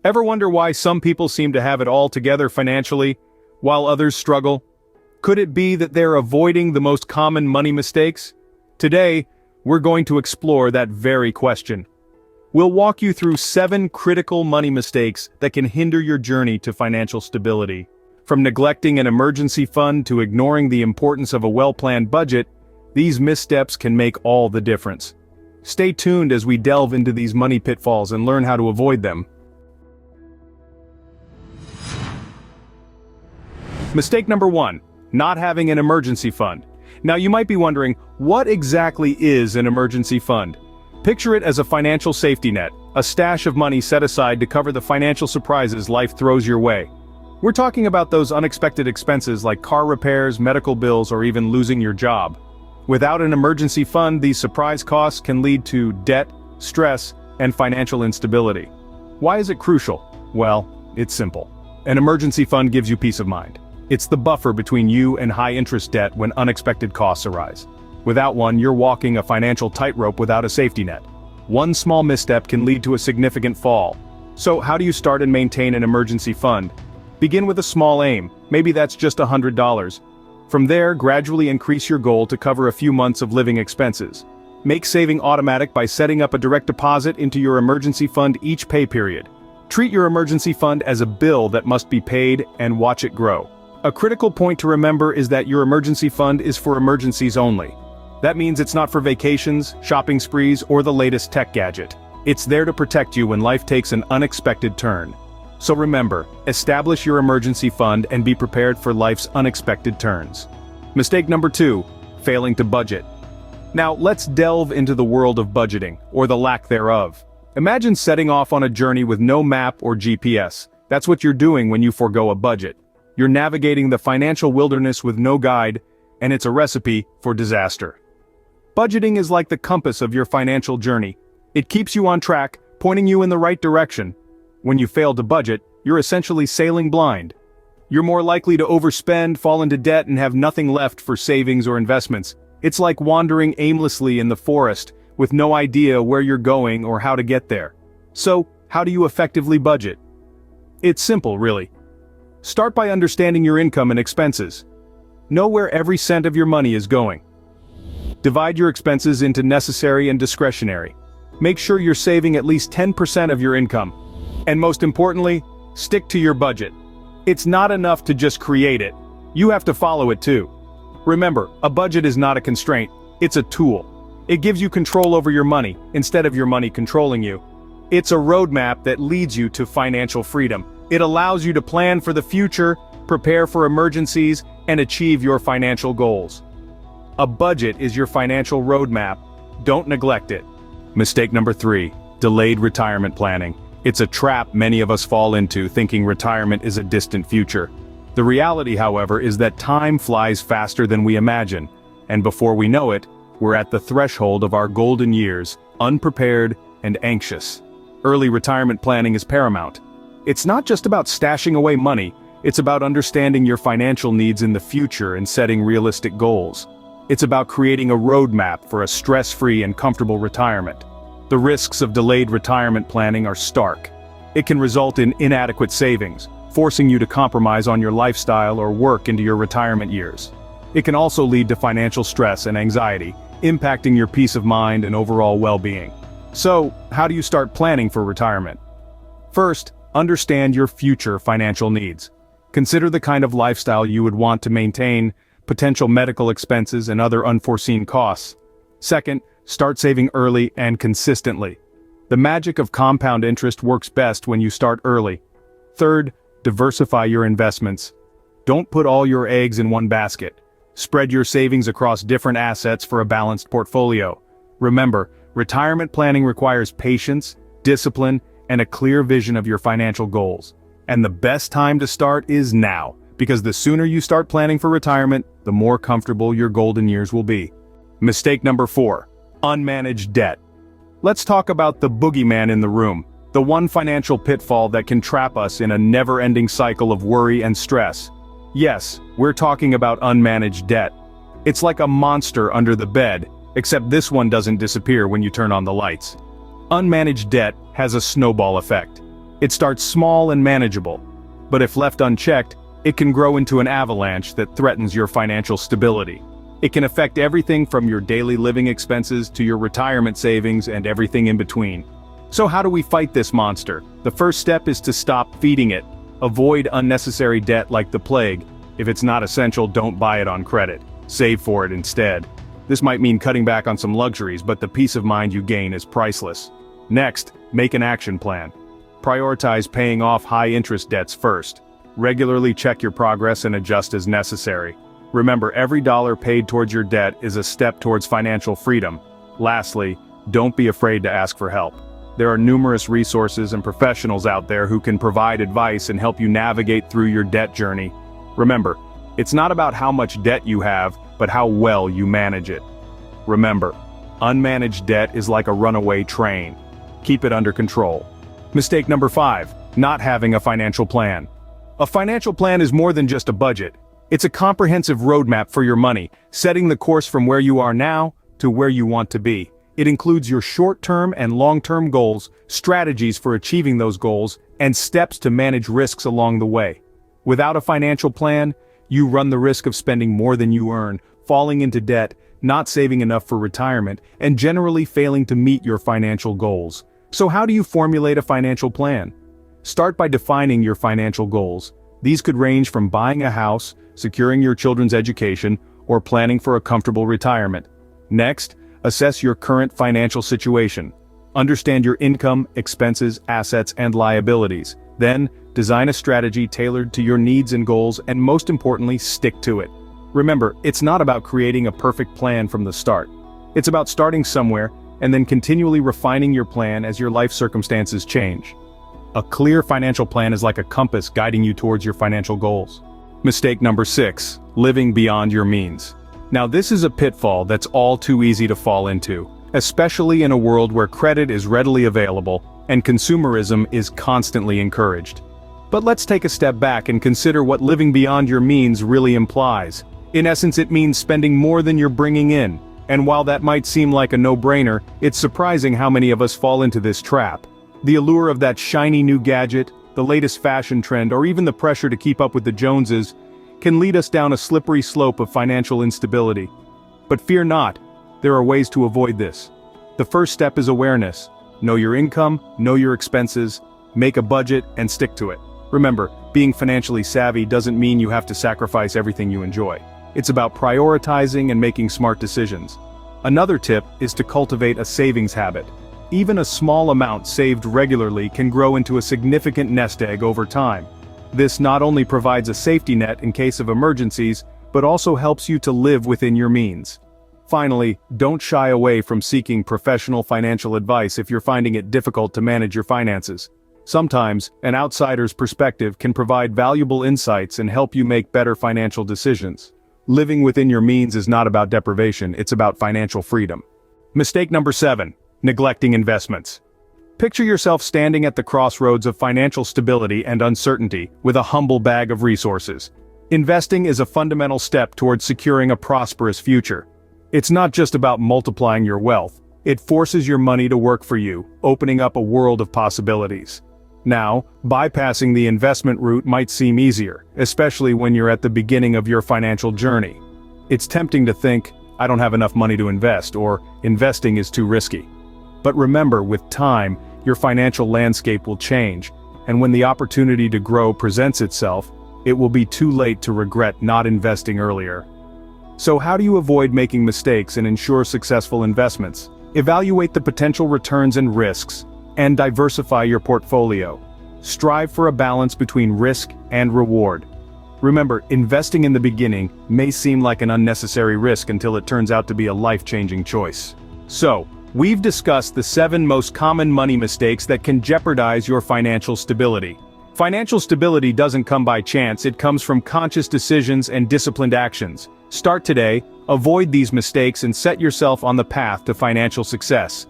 Ever wonder why some people seem to have it all together financially, while others struggle? Could it be that they're avoiding the most common money mistakes? Today, we're going to explore that very question. We'll walk you through 7 critical money mistakes that can hinder your journey to financial stability. From neglecting an emergency fund to ignoring the importance of a well-planned budget, these missteps can make all the difference. Stay tuned as we delve into these money pitfalls and learn how to avoid them. Mistake number 1, not having an emergency fund. Now you might be wondering, what exactly is an emergency fund? Picture it as a financial safety net, a stash of money set aside to cover the financial surprises life throws your way. We're talking about those unexpected expenses like car repairs, medical bills, or even losing your job. Without an emergency fund, these surprise costs can lead to debt, stress, and financial instability. Why is it crucial? Well, it's simple. An emergency fund gives you peace of mind. It's the buffer between you and high-interest debt when unexpected costs arise. Without one, you're walking a financial tightrope without a safety net. One small misstep can lead to a significant fall. So how do you start and maintain an emergency fund? Begin with a small aim, maybe that's just $100. From there, gradually increase your goal to cover a few months of living expenses. Make saving automatic by setting up a direct deposit into your emergency fund each pay period. Treat your emergency fund as a bill that must be paid and watch it grow. A critical point to remember is that your emergency fund is for emergencies only. That means it's not for vacations, shopping sprees, or the latest tech gadget. It's there to protect you when life takes an unexpected turn. So remember, establish your emergency fund and be prepared for life's unexpected turns. Mistake number 2, failing to budget. Now let's delve into the world of budgeting, or the lack thereof. Imagine setting off on a journey with no map or GPS. That's what you're doing when you forego a budget. You're navigating the financial wilderness with no guide, and it's a recipe for disaster. Budgeting is like the compass of your financial journey. It keeps you on track, pointing you in the right direction. When you fail to budget, you're essentially sailing blind. You're more likely to overspend, fall into debt, and have nothing left for savings or investments. It's like wandering aimlessly in the forest, with no idea where you're going or how to get there. So, how do you effectively budget? It's simple, really. Start by understanding your income and expenses. Know where every cent of your money is going. Divide your expenses into necessary and discretionary. Make sure you're saving at least 10% of your income. And most importantly, stick to your budget. It's not enough to just create it. You have to follow it too. Remember, a budget is not a constraint, it's a tool. It gives you control over your money, instead of your money controlling you. It's a roadmap that leads you to financial freedom. It allows you to plan for the future, prepare for emergencies, and achieve your financial goals. A budget is your financial roadmap. Don't neglect it. Mistake number 3, delayed retirement planning. It's a trap many of us fall into, thinking retirement is a distant future. The reality, however, is that time flies faster than we imagine, and before we know it, we're at the threshold of our golden years, unprepared and anxious. Early retirement planning is paramount. It's not just about stashing away money, it's about understanding your financial needs in the future and setting realistic goals. It's about creating a roadmap for a stress-free and comfortable retirement. The risks of delayed retirement planning are stark. It can result in inadequate savings, forcing you to compromise on your lifestyle or work into your retirement years. It can also lead to financial stress and anxiety, impacting your peace of mind and overall well-being. So, how do you start planning for retirement? First, understand your future financial needs. Consider the kind of lifestyle you would want to maintain, potential medical expenses and other unforeseen costs. Second, start saving early and consistently. The magic of compound interest works best when you start early. Third, diversify your investments. Don't put all your eggs in one basket. Spread your savings across different assets for a balanced portfolio. Remember, retirement planning requires patience, discipline, and a clear vision of your financial goals. And the best time to start is now, because the sooner you start planning for retirement, the more comfortable your golden years will be. Mistake number 4, unmanaged debt. Let's talk about the boogeyman in the room, the one financial pitfall that can trap us in a never-ending cycle of worry and stress. Yes, we're talking about unmanaged debt. It's like a monster under the bed, except this one doesn't disappear when you turn on the lights. Unmanaged debt has a snowball effect. It starts small and manageable, but if left unchecked, it can grow into an avalanche that threatens your financial stability. It can affect everything from your daily living expenses to your retirement savings and everything in between. So how do we fight this monster? The first step is to stop feeding it. Avoid unnecessary debt like the plague. If it's not essential, don't buy it on credit. Save for it instead. This might mean cutting back on some luxuries, but the peace of mind you gain is priceless. Next, make an action plan. Prioritize paying off high-interest debts first. Regularly check your progress and adjust as necessary. Remember, every dollar paid towards your debt is a step towards financial freedom. Lastly, don't be afraid to ask for help. There are numerous resources and professionals out there who can provide advice and help you navigate through your debt journey. Remember, it's not about how much debt you have, but how well you manage it. Remember, unmanaged debt is like a runaway train. Keep it under control. Mistake number 5, not having a financial plan. A financial plan is more than just a budget. It's a comprehensive roadmap for your money, setting the course from where you are now to where you want to be. It includes your short-term and long-term goals, strategies for achieving those goals, and steps to manage risks along the way. Without a financial plan, you run the risk of spending more than you earn, falling into debt, not saving enough for retirement, and generally failing to meet your financial goals. So how do you formulate a financial plan? Start by defining your financial goals. These could range from buying a house, securing your children's education, or planning for a comfortable retirement. Next, assess your current financial situation. Understand your income, expenses, assets, and liabilities. Then, design a strategy tailored to your needs and goals, and most importantly, stick to it. Remember, it's not about creating a perfect plan from the start. It's about starting somewhere, and then continually refining your plan as your life circumstances change. A clear financial plan is like a compass guiding you towards your financial goals. Mistake number 6, living beyond your means. Now this is a pitfall that's all too easy to fall into, especially in a world where credit is readily available and consumerism is constantly encouraged. But let's take a step back and consider what living beyond your means really implies. In essence, it means spending more than you're bringing in. And while that might seem like a no-brainer, it's surprising how many of us fall into this trap. The allure of that shiny new gadget, the latest fashion trend, or even the pressure to keep up with the Joneses, can lead us down a slippery slope of financial instability. But fear not, there are ways to avoid this. The first step is awareness. Know your income, know your expenses, make a budget, and stick to it. Remember, being financially savvy doesn't mean you have to sacrifice everything you enjoy. It's about prioritizing and making smart decisions. Another tip is to cultivate a savings habit. Even a small amount saved regularly can grow into a significant nest egg over time. This not only provides a safety net in case of emergencies, but also helps you to live within your means. Finally, don't shy away from seeking professional financial advice if you're finding it difficult to manage your finances. Sometimes, an outsider's perspective can provide valuable insights and help you make better financial decisions. Living within your means is not about deprivation, it's about financial freedom. Mistake number 7, neglecting investments. Picture yourself standing at the crossroads of financial stability and uncertainty, with a humble bag of resources. Investing is a fundamental step towards securing a prosperous future. It's not just about multiplying your wealth, it forces your money to work for you, opening up a world of possibilities. Now, bypassing the investment route might seem easier, especially when you're at the beginning of your financial journey. It's tempting to think, I don't have enough money to invest, or investing is too risky. But remember, with time, your financial landscape will change, and when the opportunity to grow presents itself, it will be too late to regret not investing earlier. So how do you avoid making mistakes and ensure successful investments? Evaluate the potential returns and risks, and diversify your portfolio. Strive for a balance between risk and reward. Remember, investing in the beginning may seem like an unnecessary risk until it turns out to be a life-changing choice. So, we've discussed the 7 most common money mistakes that can jeopardize your financial stability. Financial stability doesn't come by chance, it comes from conscious decisions and disciplined actions. Start today, avoid these mistakes and set yourself on the path to financial success.